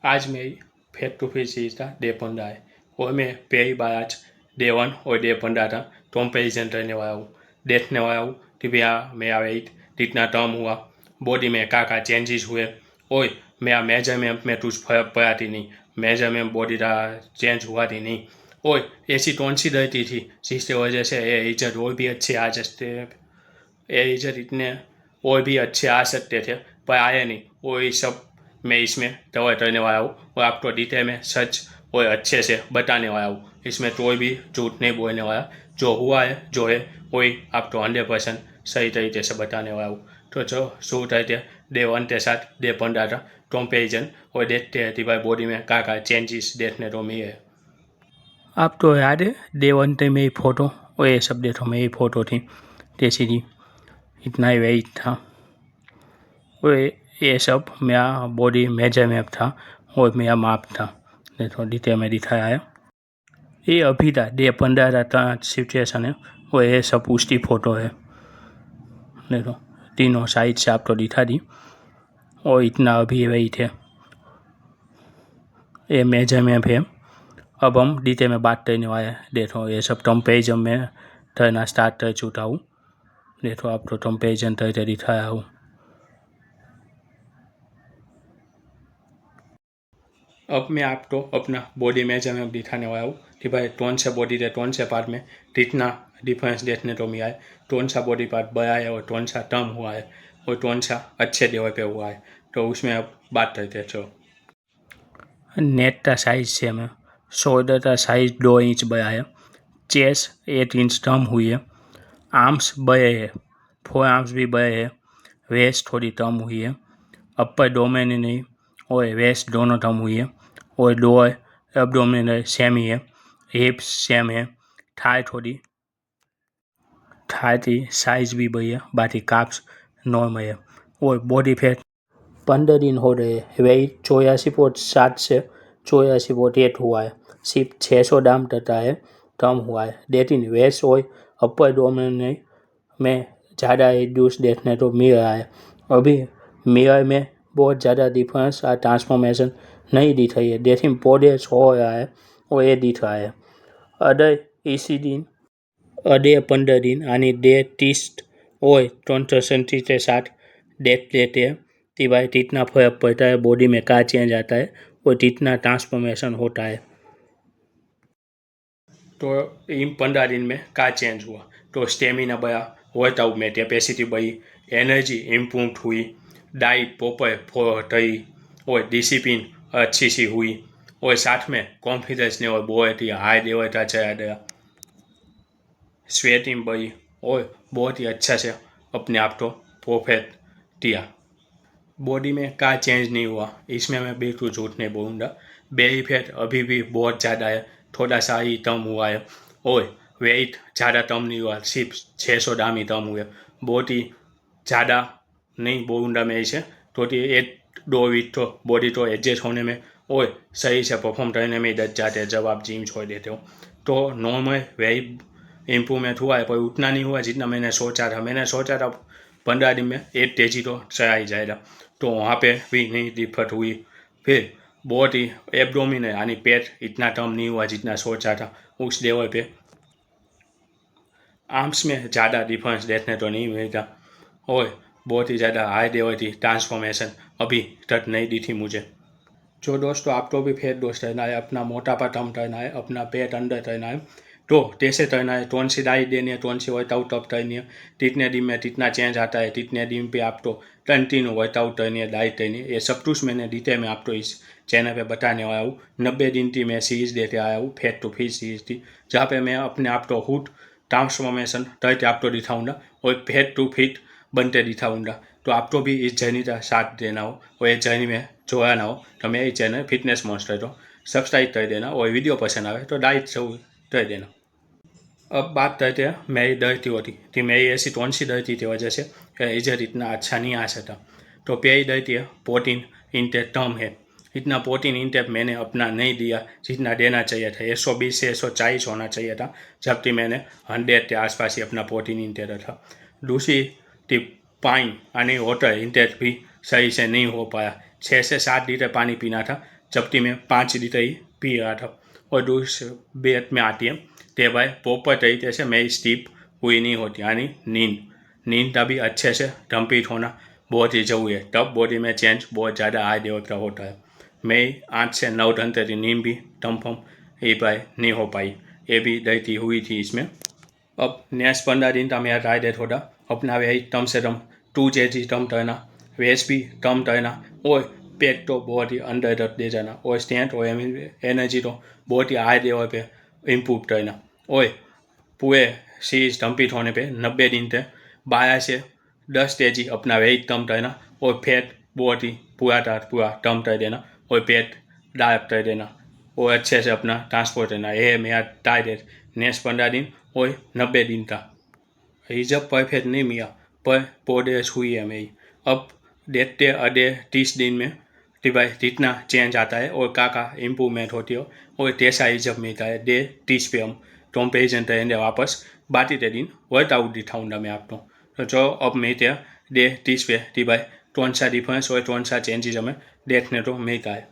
आज मैं face to face series था डे 15 है और मैं पहली बार आज डे 1 और डे 15 था कंपेरिजन करने वाला हूँ, देखने वाला हूँ कि भैया मेरा वेट कितना कम हुआ, बॉडी में क्या चेंजेस हुए और मेरा मेजरमेंट में कुछ फर्क पड़ा थी नहीं, मेजरमेंट बॉडी का चेंज हुआ थी नहीं और ऐसी कौन सी रहती थी जिसकी वजह से ये रिजल्ट और भी अच्छे आ सकते हैं, ये रिजल्ट इतने और भी अच्छे आ सकते थे पर आए नहीं। और ये सब मैं इसमें कवर करने वाला हूँ और आपको डिटेल में सच और अच्छे से बताने वाला हूँ। इसमें कोई भी झूठ नहीं बोलने वाला, जो हुआ है जो है वही आपको 100% सही तरीके से बताने वाला हूँ। तो जो शुरू करते डे 1 के साथ डे 15 का कंपेरिजन और देखते हैं कि भाई बॉडी में क्या चेंजेस देखने को मिले। आपको याद है डे 1 पे मेरी फ़ोटो और ये सब देखो मेरी फ़ोटो थी जैसी थी, इतना ही वेट था और ये सब मेरा बॉडी मेजरमेंट था और मेरा माप था। देखो डिटेल में दिखाया है, ये अभी था डे 15 का सिचुएशन है और ये सब उसकी फ़ोटो है। देखो तीनों साइड से आपको दिखा दी और इतना अभी वही थे, ये मेजरमेंट है। अब हम डिटेल में बात करने वाले हैं। देखो ये सब कंपेरिजन में करना स्टार्ट कर चुका हूँ। देखो आपको कंपेरिजन करके दिखाया हूँ। अब मैं आपको अपना बॉडी मेजरमेंट दिखाने वाला हूँ कि भाई कौन से बॉडी के कौन से पार्ट में कितना डिफरेंस देखने को मिला है, कौन सा बॉडी पार्ट बड़ा है और कौन सा कम हुआ है और कौन सा अच्छे लेवल पे हुआ है। तो उसमें अब बात करते चलो। नेट का साइज से में शोल्डर का साइज 2 इंच बड़ा है, चेस्ट 8 इंच कम हुई है, आर्म्स बड़े है, 4 आर्म्स भी बड़े है, वेस्ट थोड़ी कम हुई है, अपर डोमिनल और वेस्ट दोनों कम हुई है और लोअर एब्डोमिनल सेम ही है, हिप्स सेम है, थाई की साइज भी बड़ी है, बाकी काप्स नॉर्मल है और बॉडी फैट 15 दिन हो रहे हैं। वेट 84.7 से 84.8 हुआ है, सिर्फ 600 ग्राम तक है कम हुआ है। लेकिन वेस्ट और अपर डोमिनल में ज़्यादा रिड्यूस देखने को मिल रहा है। अभी मिरर में बहुत ज़्यादा डिफरेंस और ट्रांसफॉर्मेशन नहीं दिख रही है, लेकिन प्रोग्रेस हो रहा है और ये दिख रहा है। अदे 15 दिन यानी डे 30 और 63 के साथ देख लेते हैं कि भाई कितना फर्क पड़ता है, बॉडी में क्या चेंज आता है और कितना ट्रांसफॉर्मेशन होता है। तो इन 15 दिन में क्या चेंज हुआ, तो स्टेमिना बढ़ा, वर्कआउट में कैपेसिटी बढ़ी, एनर्जी इम्प्रूव हुई, डाइट प्रॉपर फॉलो करी और डिसिप्लिन अच्छी सी हुई और साथ में कॉन्फिडेंस लेवल बहुत ही हाई लेवल का चला गया, स्वेटिंग बढ़ी और बहुत ही अच्छा से अपने आप को परफेक्ट किया। बॉडी में क्या चेंज नहीं हुआ इसमें मैं बिल्कुल झूठ नहीं बोलूँगा। बेली फैट अभी भी बहुत ज़्यादा है, थोड़ा सा ही कम हुआ है और वेट ज़्यादा कम नहीं हुआ, सिर्फ 600 ग्राम ही कम हुए। बॉडी ज़्यादा नहीं बोलूँगा मैं इसे, थोड़ी 1-2 वीक तो बॉडी को एडजस्ट होने में और सही से परफॉर्म करने में लग जाते हैं जब आप जिम छोड़ देते हो। तो नॉर्मल वेट इम्प्रूवमेंट हुआ है पर उतना नहीं हुआ जितना मैंने सोचा था। मैंने सोचा था 15 दिन में 1 kg तो चढ़ा ही जाएगा, तो वहाँ पे भी नहीं दिक्कत हुई। फिर बहुत ही एब्डोमिनल यानी पेट इतना कम नहीं हुआ जितना सोचा था उस लेवल पे। आर्म्स में ज़्यादा डिफरेंस देखने तो नहीं मिलता और बहुत ही ज़्यादा हाई लेवल की ट्रांसफॉर्मेशन अभी तक नहीं दिखी मुझे। जो दोस्तों आपको भी फेट लॉस करना है, अपना मोटापा कम करना है, अपना पेट अंदर करना है, तो कैसे करना है, कौन सी डाइट देनी है, कौन सी वर्कआउट कब करनी है, कितने दिन में कितना चेंज आता है, कितने दिन पे आपको कंटिन्यू वर्कआउट करनी है, डाइट करनी है, ये सब कुछ मैंने डिटेल में आपको इस चैनल पे बताने वाला हूँ। 90 दिन की मैं सीरीज देते आया हूँ, फेट टू फिट सीरीज थी, जहाँ पे मैं अपने आप को खुद ट्रांसफॉर्मेशन करके आपको दिखाऊंगा और फेट टू फिट बनते दिखाऊंगा। तो आपको भी इस जर्नी का साथ देना हो और इस जर्नी में जोड़ना हो तो मेरे चैनल फिटनेस मॉन्स्टर को सब्सक्राइब कर देना और वीडियो पसंद आए तो लाइक जरूर कर देना। अब बात करते हैं मेरी दर्द होती कि मेरी ऐसी कौन सी दर्द की वजह से रिजल्ट इतना अच्छा नहीं आ सकता। तो पहली दर्द है प्रोटीन इंटेक कम है, इतना प्रोटीन इंटेक मैंने अपना नहीं दिया जितना देना चाहिए था। 120 से 140 होना चाहिए था, जबकि मैंने 100 के आसपास ही अपना प्रोटीन इंटेक रखा। दूसरी टिप पानी यानी वाटर इंटेक भी सही से नहीं हो पाया। 6 से 7 लीटर पानी पीना था, जबकि मैं 5 लीटर ही पी रहा था। और दूसरे बेट में आती है कि भाई प्रॉपर तरीके से मेरी स्लीप पूरी नहीं होती, यानी नींद का भी अच्छे से कंप्लीट होना बहुत ही ज़रूरी है, तब बॉडी में चेंज बहुत ज़्यादा हाई लेवल का होता है। मेरी 8 से 9 घंटे की नींद भी कंफर्म ये भाई नहीं हो पाई, ये भी गलती हुई थी इसमें। अब नेक्स्ट 15 दिन का मेरा टारगेट होगा अपना वेट कम से कम 2 kg कम करना, वेट भी कम करना और पेट तो बहुत ही अंदर तक ले जाना और स्ट्रेंथ और एनर्जी तो बहुत ही हाई लेवल पे इम्प्रूव करना। और पूरे सीरीज कंप्लीट होने पे 90 दिन तक 12 से 10 kg अपना वेट कम करना और फैट बहुत ही पूरा कम कर देना और पेट गायब कर देना और अच्छे से अपना ट्रांसपोर्ट करना। ये है मेरा टारगेट नेक्स्ट 15 दिन और 90 दिन का। रिजल्ट परफेक्ट नहीं मिला पर प्रोग्रेस हुई है मेरी। अब देखते अगले 30 दिन में कि भाई कितना चेंज आता है और क्या इम्प्रूवमेंट होती है और कैसा रिजल्ट मिलता है। डे 30 पे हम कंपेरिजन करेंगे वापस, बाकी के दिन वर्कआउट दिखाऊंगा मैं आपको। तो जो अब मिलते हैं डे 30 पे कि भाई कौन सा डिफरेंस और कौन सा चेंजेस हमें देखने को मिलता है।